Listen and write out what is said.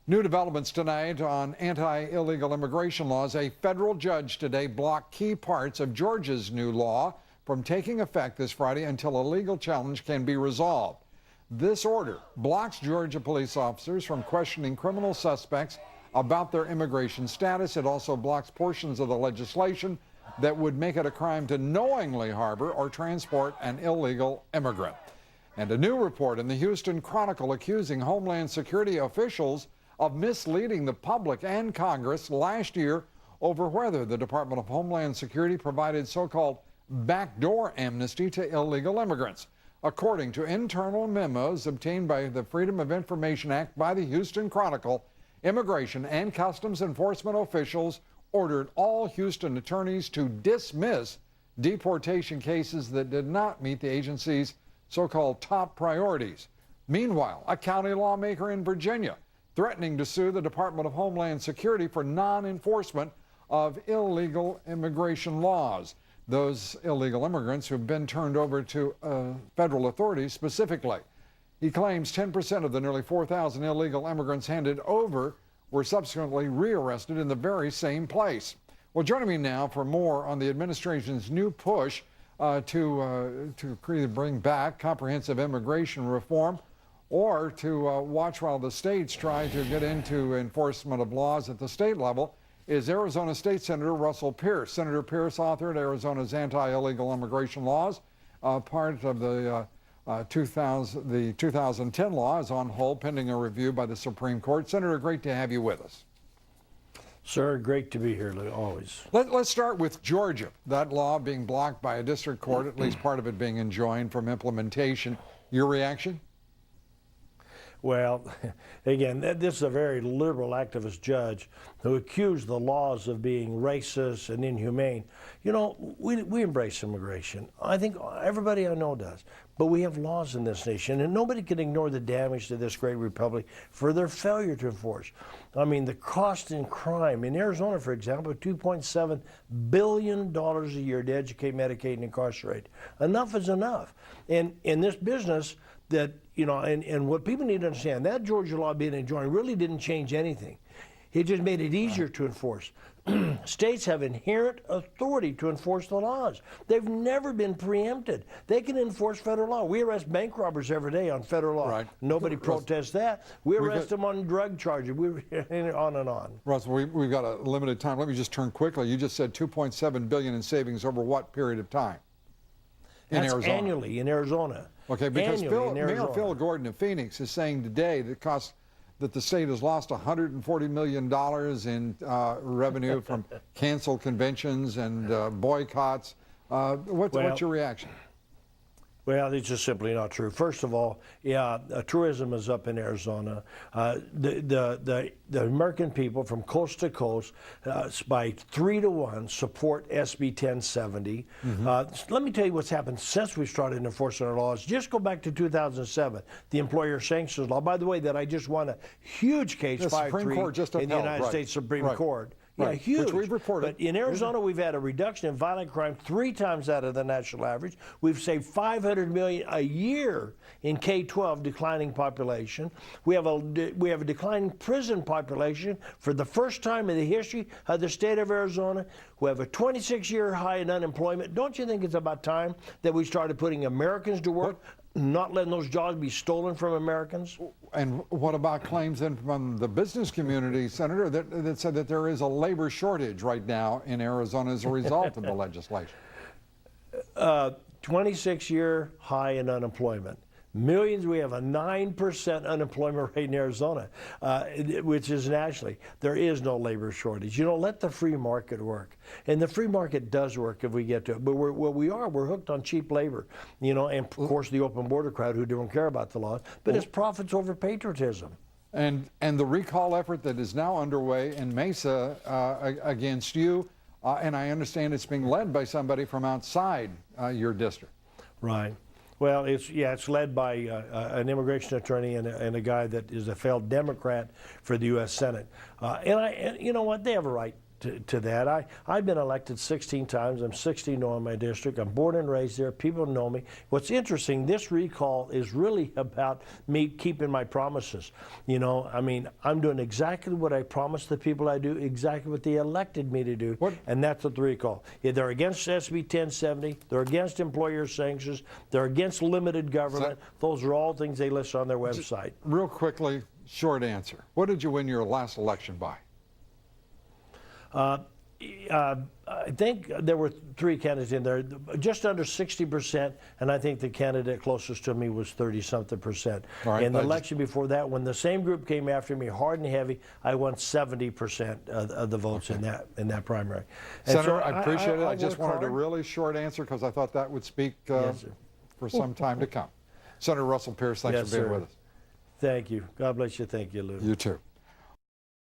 New developments tonight on anti-illegal immigration laws. A federal judge today blocked key parts of Georgia's new law from taking effect this Friday until a legal challenge can be resolved. This order blocks Georgia police officers from questioning criminal suspects about their immigration status. It also blocks portions of the legislation that would make it a crime to knowingly harbor or transport an illegal immigrant. And a new report in the Houston Chronicle accusing Homeland Security officials of misleading the public and Congress last year over whether the Department of Homeland Security provided so-called backdoor amnesty to illegal immigrants. According to internal memos obtained by the Freedom of Information Act by the Houston Chronicle, immigration and customs enforcement officials ordered all Houston attorneys to dismiss deportation cases that did not meet the agency's so-called top priorities. Meanwhile, a county lawmaker in Virginia threatening to sue the Department of Homeland Security for non-enforcement of illegal immigration laws. Those illegal immigrants who've been turned over to federal authorities specifically. He claims 10% of the nearly 4,000 illegal immigrants handed over were subsequently rearrested in the very same place. Well, joining me now for more on the administration's new push to bring back comprehensive immigration reform, or to watch while the states try to get into enforcement of laws at the state level, is Arizona State Senator Russell Pearce. Senator Pearce authored Arizona's anti-illegal immigration laws. Part of the 2010 law is on hold pending a review by the Supreme Court. Senator, great to have you with us. Sir, great to be here, always. Let's start with Georgia. That law being blocked by a district court, at least part of it being enjoined from implementation. Your reaction? Well, again, this is a very liberal activist judge who accused the laws of being racist and inhumane. You know, we embrace immigration. I think everybody I know does. But we have laws in this nation, and nobody can ignore the damage to this great republic for their failure to enforce. I mean, the cost in crime in Arizona, for example, $2.7 billion a year to educate, medicate, and incarcerate. Enough is enough. And in this business, that, you know, and what people need to understand, that Georgia law being enjoined really didn't change anything. It just made it easier to enforce. States have inherent authority to enforce the laws. They've never been preempted. They can enforce federal law. We arrest bank robbers every day on federal law. Right. Nobody protests that. We arrest them on drug charges. On and on. Russell, we've got a limited time. Let me just turn quickly. You just said $2.7 billion in savings over what period of time? That's Arizona. Annually in Arizona. Okay, because Mayor Phil Gordon of Phoenix is saying today that the state has lost $140 million in revenue from canceled conventions and boycotts. What's your reaction? Well, it's just simply not true. First of all, yeah, tourism is up in Arizona. The American people from coast to coast, by 3-to-1, support SB 1070. Let me tell you what's happened since we started enforcing our laws. Just go back to 2007, the employer sanctions law. By the way, that I just won a huge case, 5-3, in the United States Supreme Court. Yeah, huge. Which we've reported. But in Arizona, we've had a reduction in violent crime 3 times out of the national average. We've saved $500 million a year in K-12 declining population. We have a declining prison population for the first time in the history of the state of Arizona. We have a 26-year high in unemployment. Don't you think it's about time that we started putting Americans to work? Not letting those jobs be stolen from Americans? And what about claims then from the business community, Senator, that said that there is a labor shortage right now in Arizona as a result of the legislation? 26-year high in unemployment. Millions, we have a 9% unemployment rate in Arizona, which is nationally. There is no labor shortage. You know, let the free market work. And the free market does work if we get to it. But we're hooked on cheap labor, you know, and of course the open border crowd who don't care about the laws. But it's profits over patriotism. And the recall effort that is now underway in Mesa against you, and I understand it's being led by somebody from outside your district. Right. Well, it's led by an immigration attorney and a guy that is a failed Democrat for the U.S. Senate. And you know what? They have a right to that. I've been elected 16 times. I'm 60 in my district. I'm born and raised there. People know me. What's interesting, this recall is really about me keeping my promises. You know, I mean, I'm doing exactly what I promised the people I do, exactly what they elected me to do, and that's what the recall. Yeah, they're against SB 1070. They're against employer sanctions. They're against limited government. Those are all things they list on their website. Real quickly, short answer. What did you win your last election by? I think there were 3 candidates in there, just under 60%, and I think the candidate closest to me was 30-something%. Right, in the election before that, when the same group came after me hard and heavy, I won 70% of the votes in that primary. And Senator, so I appreciate it. I just work wanted a hard. really short answer because I thought that would speak Yes, sir. for some time to come. Senator Russell Pearce, thanks Yes, for being sir. with us. Thank you. God bless you. Thank you, Lou. You too.